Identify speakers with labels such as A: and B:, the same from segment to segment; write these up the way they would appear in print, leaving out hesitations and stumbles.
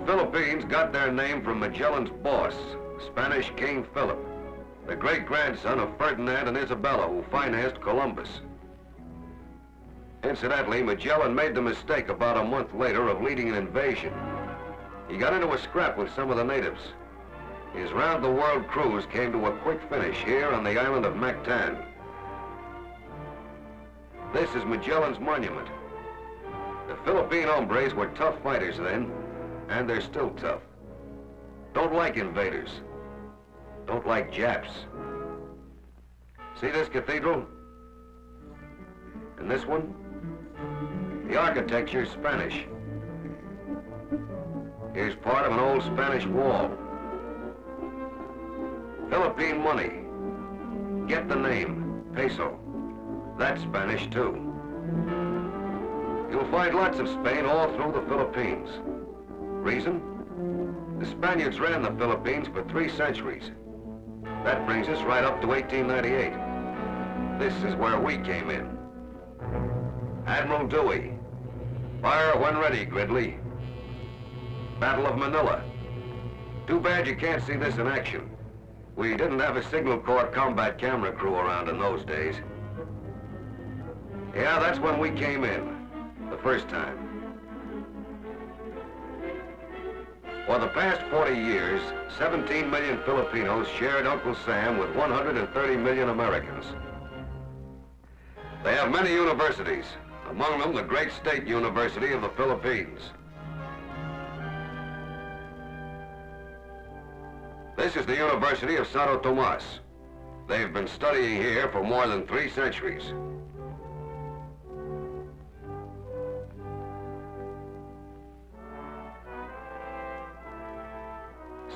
A: Philippines got their name from Magellan's boss, Spanish King Philip, the great-grandson of Ferdinand and Isabella, who financed Columbus. Incidentally, Magellan made the mistake about a month later of leading an invasion. He got into a scrap with some of the natives. His round-the-world cruise came to a quick finish here on the island of Mactan. This is Magellan's monument. The Philippine hombres were tough fighters then, and they're still tough. Don't like invaders. Don't like Japs. See this cathedral? And this one? The architecture's Spanish. Here's part of an old Spanish wall. Philippine money. Get the name, peso. That's Spanish too. You'll find lots of Spain all through the Philippines. Reason? The Spaniards ran the Philippines for 3 centuries. That brings us right up to 1898. This is where we came in. Admiral Dewey. Fire when ready, Gridley. Battle of Manila. Too bad you can't see this in action. We didn't have a Signal Corps combat camera crew around in those days. Yeah, that's when we came in. The first time. For the past 40 years, 17 million Filipinos shared Uncle Sam with 130 million Americans. They have many universities, among them the great State University of the Philippines. This is the University of Santo Tomas. They've been studying here for more than 3 centuries.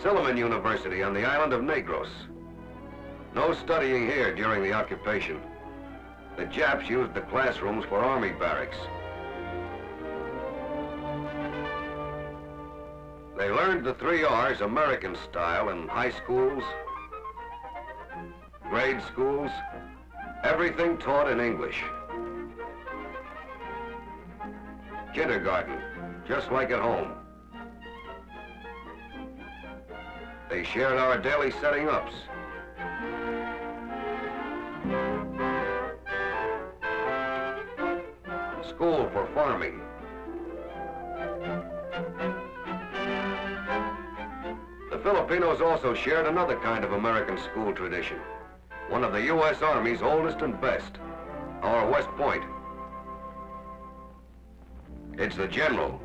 A: Silliman University on the island of Negros. No studying here during the occupation. The Japs used the classrooms for army barracks. They learned the 3 R's American style in high schools, grade schools, everything taught in English. Kindergarten, just like at home. They shared our daily setting-ups. School for farming. The Filipinos also shared another kind of American school tradition, one of the U.S. Army's oldest and best, our West Point. It's the General.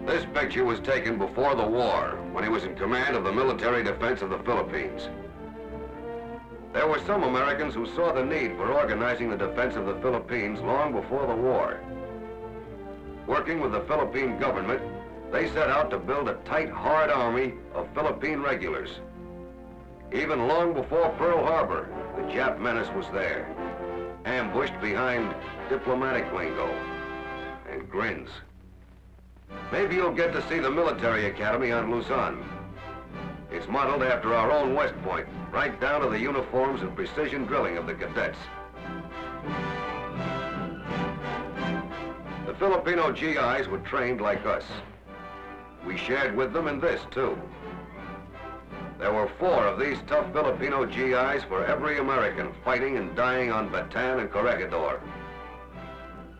A: This picture was taken before the war, when he was in command of the military defense of the Philippines. There were some Americans who saw the need for organizing the defense of the Philippines long before the war. Working with the Philippine government, they set out to build a tight, hard army of Philippine regulars. Even long before Pearl Harbor, the Jap menace was there, ambushed behind diplomatic lingo and grins. Maybe you'll get to see the military academy on Luzon. It's modeled after our own West Point, right down to the uniforms and precision drilling of the cadets. The Filipino GIs were trained like us. We shared with them in this, too. There were 4 of these tough Filipino GIs for every American fighting and dying on Bataan and Corregidor.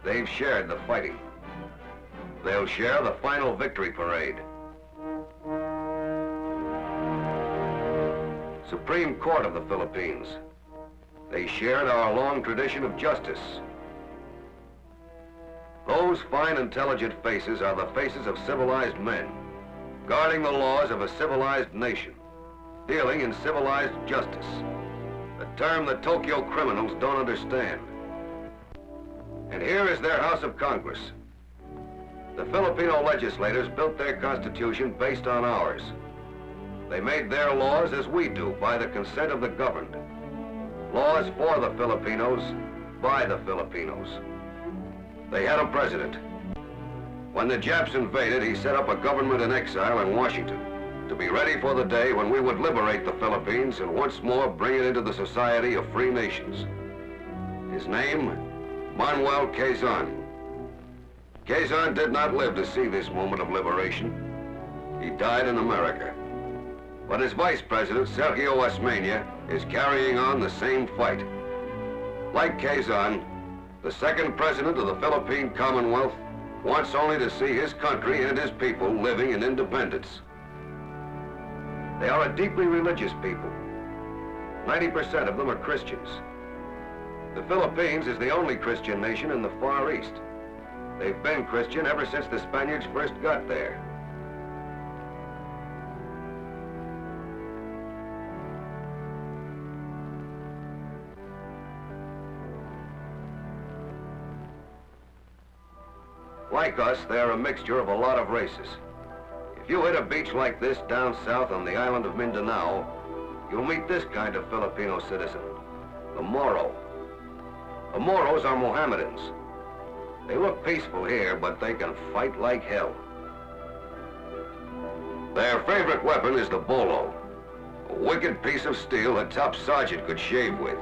A: They've shared the fighting. They'll share the final victory parade. Supreme Court of the Philippines. They shared our long tradition of justice. Those fine, intelligent faces are the faces of civilized men, guarding the laws of a civilized nation, dealing in civilized justice, a term the Tokyo criminals don't understand. And here is their House of Congress. The Filipino legislators built their constitution based on ours. They made their laws as we do, by the consent of the governed. Laws for the Filipinos, by the Filipinos. They had a president. When the Japs invaded, he set up a government in exile in Washington to be ready for the day when we would liberate the Philippines and once more bring it into the society of free nations. His name, Manuel Quezon. Quezon did not live to see this moment of liberation. He died in America. But his vice president, Sergio Osmeña, is carrying on the same fight. Like Quezon, the second president of the Philippine Commonwealth wants only to see his country and his people living in independence. They are a deeply religious people. 90% of them are Christians. The Philippines is the only Christian nation in the Far East. They've been Christian ever since the Spaniards first got there. Like us, they're a mixture of a lot of races. If you hit a beach like this down south on the island of Mindanao, you'll meet this kind of Filipino citizen, the Moro. The Moros are Mohammedans. They look peaceful here, but they can fight like hell. Their favorite weapon is the bolo, a wicked piece of steel a top sergeant could shave with.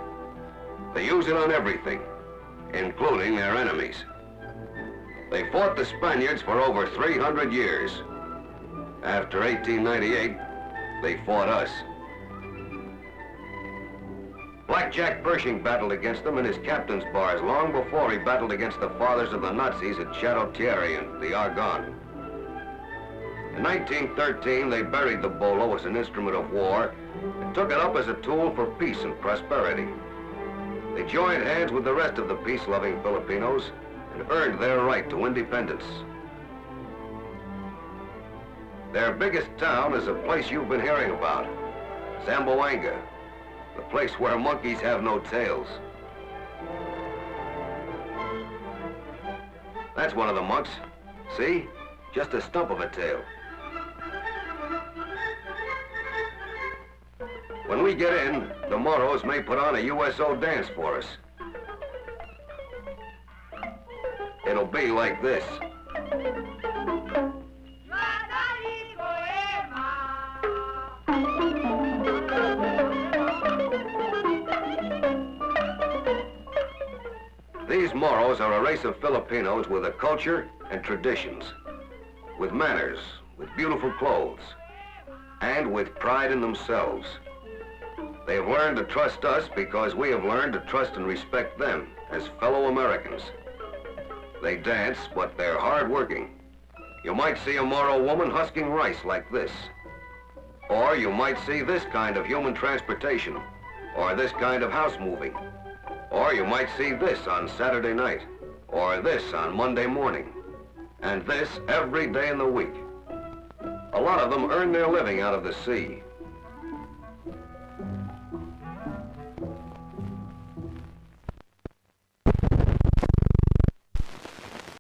A: They use it on everything, including their enemies. They fought the Spaniards for over 300 years. After 1898, they fought us. Blackjack Pershing battled against them in his captain's bars long before he battled against the fathers of the Nazis at Chateau Thierry and the Argonne. In 1913, they buried the bolo as an instrument of war and took it up as a tool for peace and prosperity. They joined hands with the rest of the peace-loving Filipinos and earned their right to independence. Their biggest town is a place you've been hearing about, Zamboanga, the place where monkeys have no tails. That's one of the monks. See? Just a stump of a tail. When we get in, the Moros may put on a USO dance for us. It'll be like this. These Moros are a race of Filipinos with a culture and traditions, with manners, with beautiful clothes, and with pride in themselves. They've learned to trust us because we have learned to trust and respect them as fellow Americans. They dance, but they're hard-working. You might see a Moro woman husking rice like this. Or you might see this kind of human transportation, or this kind of house moving. Or you might see this on Saturday night, or this on Monday morning, and this every day in the week. A lot of them earn their living out of the sea,